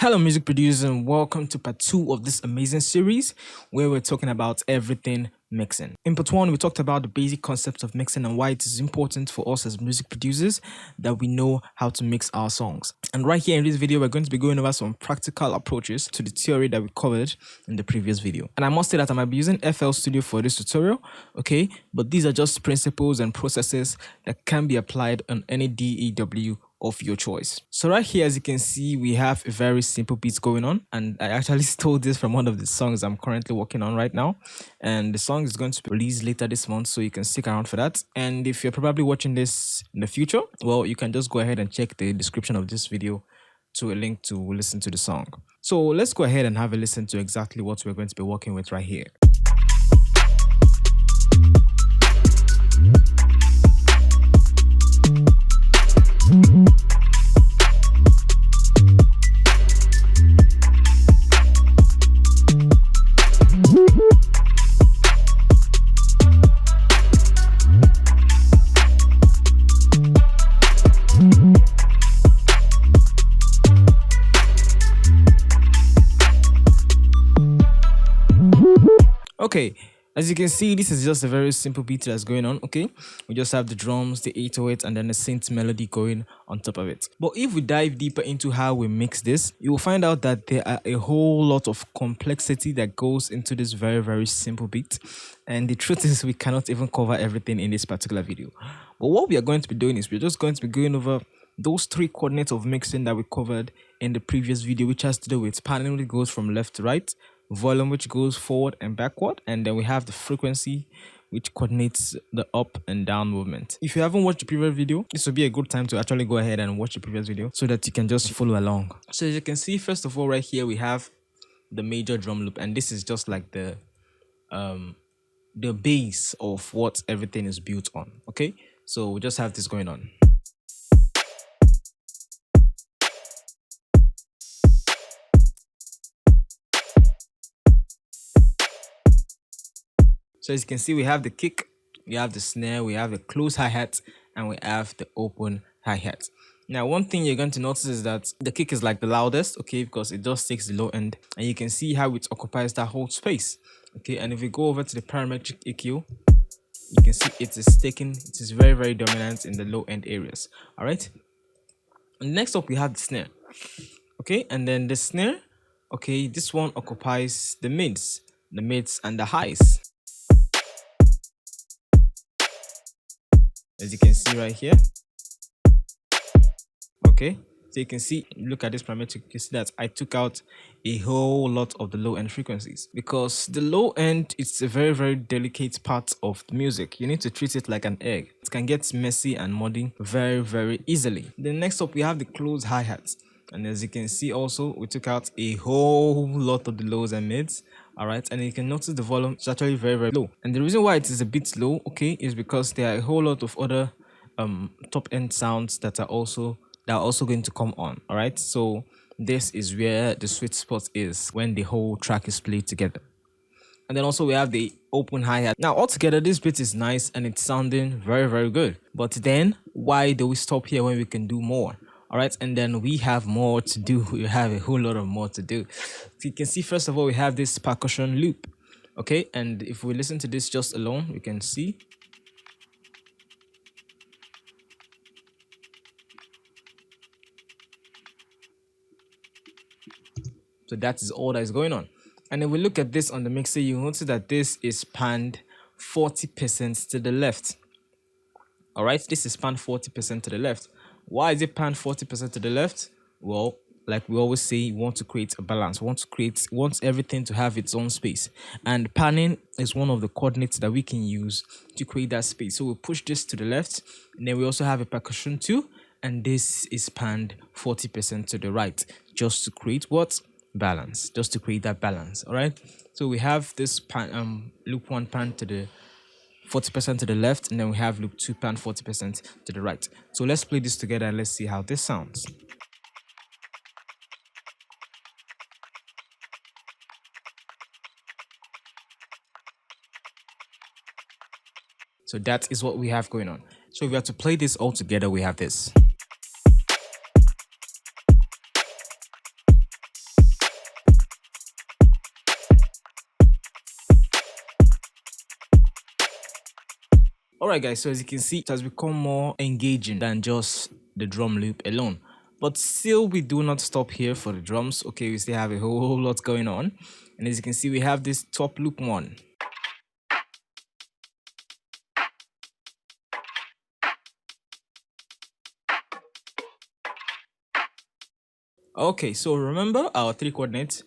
Hello, music producers, and welcome to part two of this amazing series where we're talking about everything mixing. In part one, we talked about the basic concepts of mixing and why it is important for us as music producers that we know how to mix our songs. And right here in this video, we're going to be going over some practical approaches to the theory that we covered in the previous video. And I must say that I might be using FL Studio for this tutorial, okay? But these are just principles and processes that can be applied on any DAW of your choice. So right here, as you can see, we have a very simple beat going on, and I actually stole this from one of the songs I'm currently working on right now, and the song is going to be released later this month, so you can stick around for that. And if you're probably watching this in the future, well, you can just go ahead and check the description of this video to a link to listen to the song. So let's go ahead and have a listen to exactly what we're going to be working with right here. Okay, as you can see, this is just a very simple beat that's going on, okay? We just have the drums, the 808, and then the synth melody going on top of it. But if we dive deeper into how we mix this, you will find out that there are a whole lot of complexity that goes into this very simple beat. And the truth is, we cannot even cover everything in this particular video. But what we are going to be doing is we're just going to be going over those three coordinates of mixing that we covered in the previous video, which has to do with panning, which goes from left to right, volume, which goes forward and backward, and then we have the frequency, which coordinates the up and down movement. If you haven't watched the previous video, this will be a good time to actually go ahead and watch the previous video so that you can just follow along. So as you can see, first of all, right here we have the major drum loop, and this is just like the base of what everything is built on. Okay, so we just have this going on. So as you can see, we have the kick, we have the snare, we have the close hi-hat, and we have the open hi-hat. Now, one thing you're going to notice is that the kick is like the loudest, okay, because it just takes the low end, and you can see how it occupies that whole space, okay. And if we go over to the parametric EQ, you can see it is very dominant in the low end areas. All right. And next up, we have the snare, okay, and then the snare, okay, this one occupies the mids and the highs. As you can see right here, okay, so you can see, look at this parametric, you see that I took out a whole lot of the low end frequencies, because the low end is a very delicate part of the music. You need to treat it like an egg. It can get messy and muddy very easily. Then next up, we have the close hi-hats, and as you can see also, we took out a whole lot of the lows and mids. All right, and you can notice the volume is actually very low, and the reason why it is a bit low, okay, is because there are a whole lot of other top end sounds that are also going to come on. All right, so this is where the sweet spot is when the whole track is played together. And then also we have the open hi-hat. Now altogether, this bit is nice and it's sounding very good, but then why do we stop here when we can do more? All right, and then we have more to do. We have a whole lot of more to do. So you can see, first of all, we have this percussion loop, okay, and if we listen to this just alone, we can see so that is all that is going on. And if we look at this on the mixer, you notice that this is panned 40% to the left. All right, this is panned 40% to the left. Why is it panned 40% to the left? Well, like we always say, we want to create a balance. We want everything to have its own space. And panning is one of the coordinates that we can use to create that space. So we push this to the left, and then we also have a percussion too, and this is panned 40% to the right, just to create what? Balance. Just to create that balance. All right. So we have this pan, loop 1 pan to the 40% to the left, and then we have loop 2 pan 40% to the right. So let's play this together and let's see how this sounds. So that is what we have going on. So if we have to play this all together, we have this. Alright guys, so as you can see, it has become more engaging than just the drum loop alone. But still, we do not stop here for the drums. Okay, we still have a whole lot going on. And as you can see, we have this top loop one. Okay, so remember our three coordinates.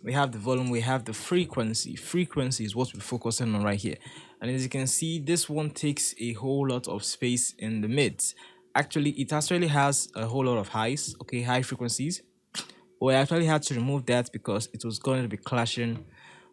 We have the volume, we have the frequency. Frequency is what we're focusing on right here. And as you can see, this one takes a whole lot of space in the mids. Actually, it actually has a whole lot of highs, okay, high frequencies. But I actually had to remove that because it was going to be clashing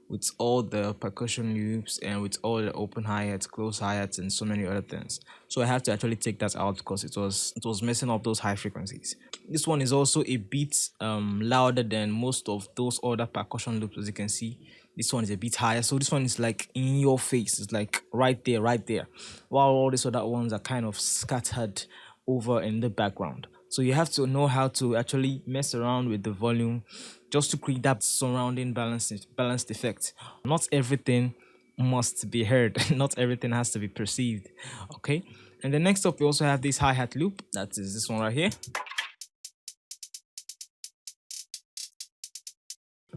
with all the percussion loops and with all the open hi-hats, close hi-hats, and so many other things. So I had to actually take that out because it was messing up those high frequencies. This one is also a bit louder than most of those other percussion loops, as you can see. This one is a bit higher, so this one is like in your face. It's like right there, right there. While all these other ones are kind of scattered over in the background. So you have to know how to actually mess around with the volume just to create that surrounding balanced effect. Not everything must be heard. Not everything has to be perceived. Okay. And then next up, we also have this hi-hat loop. That is this one right here.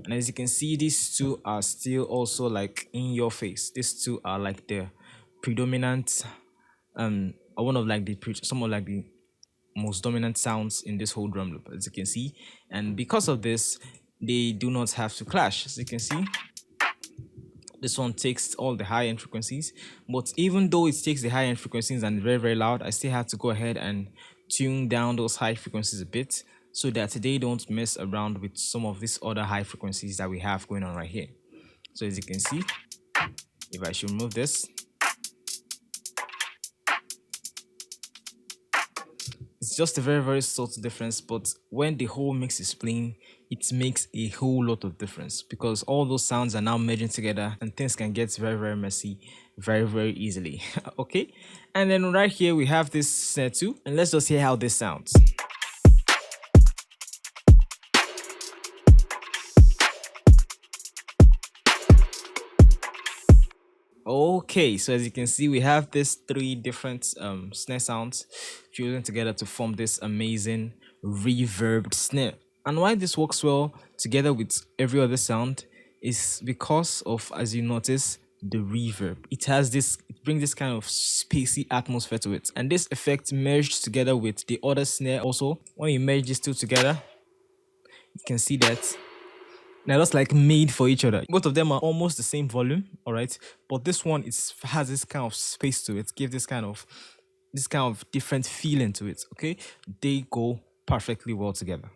And as you can see, these two are still also like in your face. These two are like the predominant, or one of like the some of like the most dominant sounds in this whole drum loop, as you can see. And because of this, they do not have to clash. As you can see, this one takes all the high end frequencies, but even though it takes the high end frequencies and very, very loud, I still have to go ahead and tune down those high frequencies a bit so that they don't mess around with some of these other high frequencies that we have going on right here. So as you can see, if I should remove this, it's just a very, very subtle difference, but when the whole mix is playing, it makes a whole lot of difference because all those sounds are now merging together and things can get very, very messy very, very easily. Okay, and then right here we have this snare too, and let's just hear how this sounds. Okay, so as you can see, we have these three different snare sounds fusing together to form this amazing reverbed snare. And why this works well together with every other sound is because of, as you notice, the reverb. It brings this kind of spacey atmosphere to it. And this effect merged together with the other snare also. When you merge these two together, you can see that they're just like made for each other. Both of them are almost the same volume, all right. But this one has this kind of space to it, give this kind of different feeling to it. Okay, they go perfectly well together.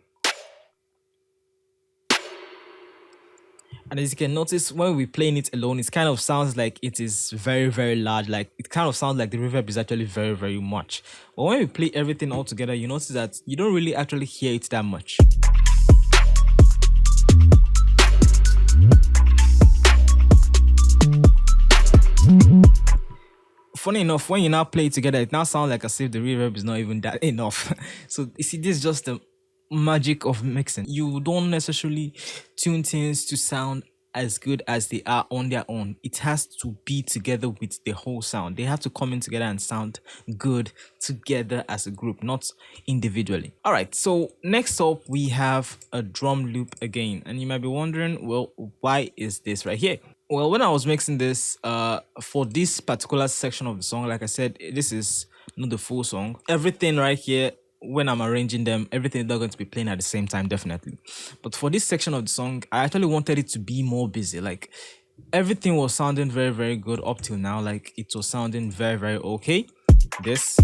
And as you can notice, when we're playing it alone, it kind of sounds like it is very, very loud. Like it kind of sounds like the reverb is actually very, very much. But when we play everything all together, you notice that you don't really actually hear it that much. Funny enough, when you now play it together, it now sounds like as if the reverb is not even that enough. So you see, this is just the magic of mixing. You don't necessarily tune things to sound as good as they are on their own. It has to be together with the whole sound. They have to come in together and sound good together as a group, not individually. All right, so next up we have a drum loop again, and you might be wondering, well, why is this right here? Well, when I was mixing this for this particular section of the song, like I said, this is not the full song. Everything right here, when I'm arranging them, everything is not going to be playing at the same time, definitely. But for this section of the song, I actually wanted it to be more busy. Like everything was sounding very, very good up till now. Like it was sounding very, very okay. This,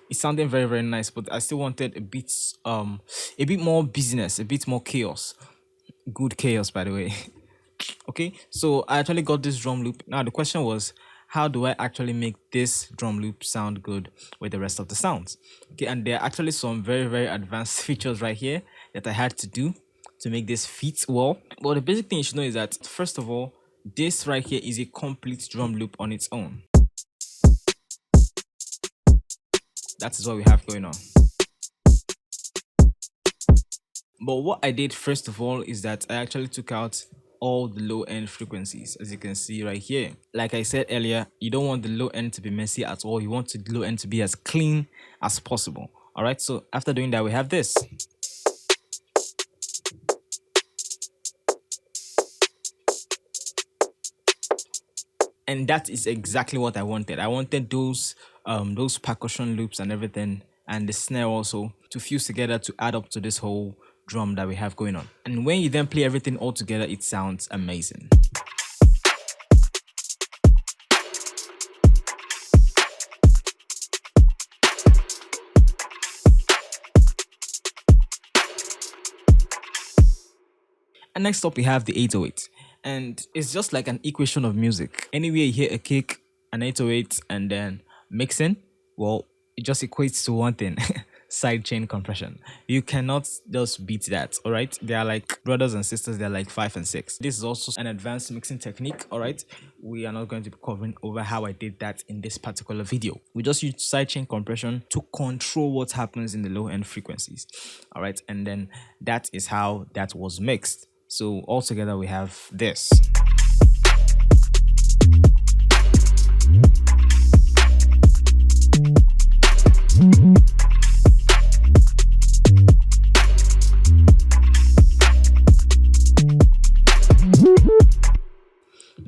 it's sounding very, very nice, but I still wanted a bit more busyness, a bit more chaos. Good chaos, by the way. Okay, so I actually got this drum loop. Now the question was, how do I actually make this drum loop sound good with the rest of the sounds? Okay, and there are actually some very, very advanced features right here that I had to do to make this fit well. But the basic thing you should know is that, first of all, this right here is a complete drum loop on its own. That is what we have going on. But what I did first of all is that I actually took out all the low end frequencies, as you can see right here. Like I said earlier, you don't want the low end to be messy at all. You want the low end to be as clean as possible. All right, so after doing that, we have this. And that is exactly what I wanted. I wanted those percussion loops and everything, and the snare also, to fuse together to add up to this whole drum that we have going on. And when you then play everything all together, it sounds amazing. And next up we have the 808, and it's just like an equation of music. Anywhere you hear a kick, an 808, and then mixing, well, it just equates to one thing: sidechain compression. You cannot just beat that. All right, they are like brothers and sisters. They're like 5 and 6. This is also an advanced mixing technique. All right, we are not going to be covering over how I did that in this particular video. We just use sidechain compression to control what happens in the low end frequencies. All right, and then that is how that was mixed. So altogether we have this.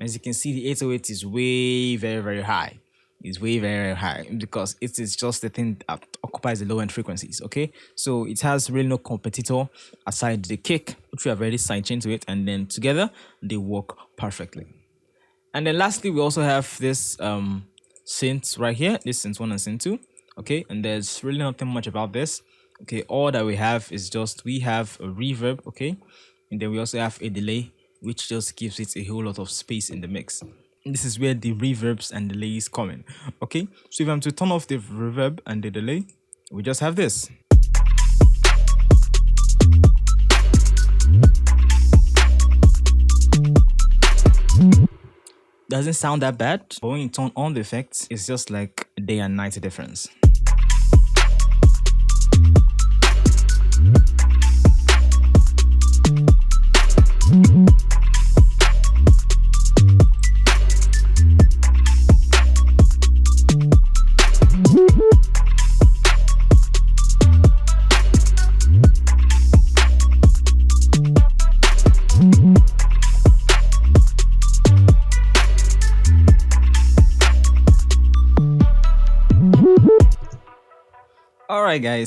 As you can see, the 808 is way very high. It's way very high because it is just the thing that occupies the low end frequencies. Okay, so it has really no competitor aside the kick, which we have already sidechained to it, and then together they work perfectly. And then lastly, we also have this synth right here, this synth 1 and synth 2. Okay, and there's really nothing much about this. Okay, all that we have is just we have a reverb. Okay, and then we also have a delay, which just gives it a whole lot of space in the mix. This is where the reverbs and delays come in. Okay, so if I'm to turn off the reverb and the delay, we just have this. Doesn't sound that bad, but when you turn on the effects, it's just like a day and night difference.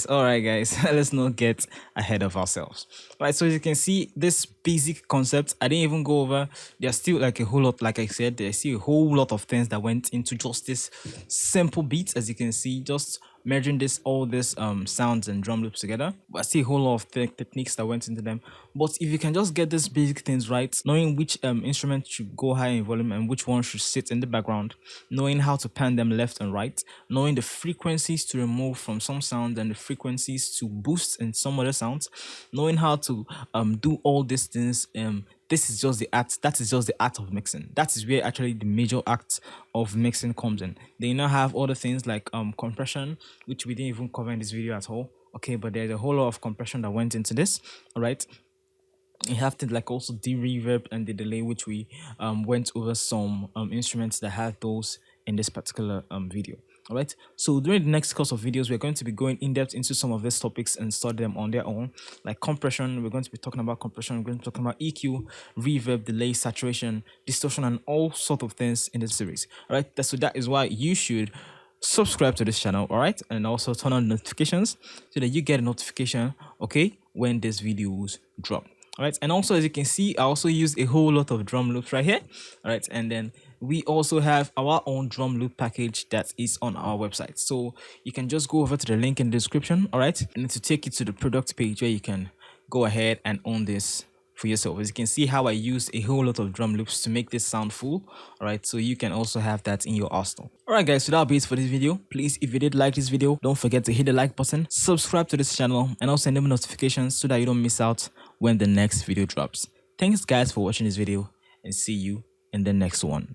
All right guys, let's not get ahead of ourselves. Right, so as you can see, this basic concept I didn't even go over. There's still like a whole lot, like I said, there's still a whole lot of things that went into just this simple beat. As you can see, just merging all this sounds and drum loops together. But I see a whole lot of techniques that went into them. But if you can just get these basic things right, knowing which instrument should go high in volume and which one should sit in the background, knowing how to pan them left and right, knowing the frequencies to remove from some sounds and the frequencies to boost in some other sounds, knowing how to do all these things, this is just the art. That is just the art of mixing. That is where actually the major act of mixing comes in. They now have other things like compression, which we didn't even cover in this video at all. Okay, but there's a whole lot of compression that went into this. All right, you have to like also the reverb and the delay, which we went over some instruments that have those in this particular video. All right, so during the next course of videos, we're going to be going in depth into some of these topics and study them on their own. Like compression, we're going to be talking about compression, we're going to be talking about EQ, reverb, delay, saturation, distortion, and all sort of things in this series. All right, so that is why you should subscribe to this channel, all right, and also turn on notifications so that you get a notification, okay, when these videos drop. All right, and also as you can see, I also use a whole lot of drum loops right here. All right, and then we also have our own drum loop package that is on our website, so you can just go over to the link in the description. All right, and to take you to the product page where you can go ahead and own this for yourself. As you can see how I use a whole lot of drum loops to make this sound full. All right, so you can also have that in your arsenal. All right guys, so that'll be it for this video. Please, if you did like this video, don't forget to hit the like button, subscribe to this channel, and also enable notifications so that you don't miss out when the next video drops. Thanks guys for watching this video, and see you in the next one.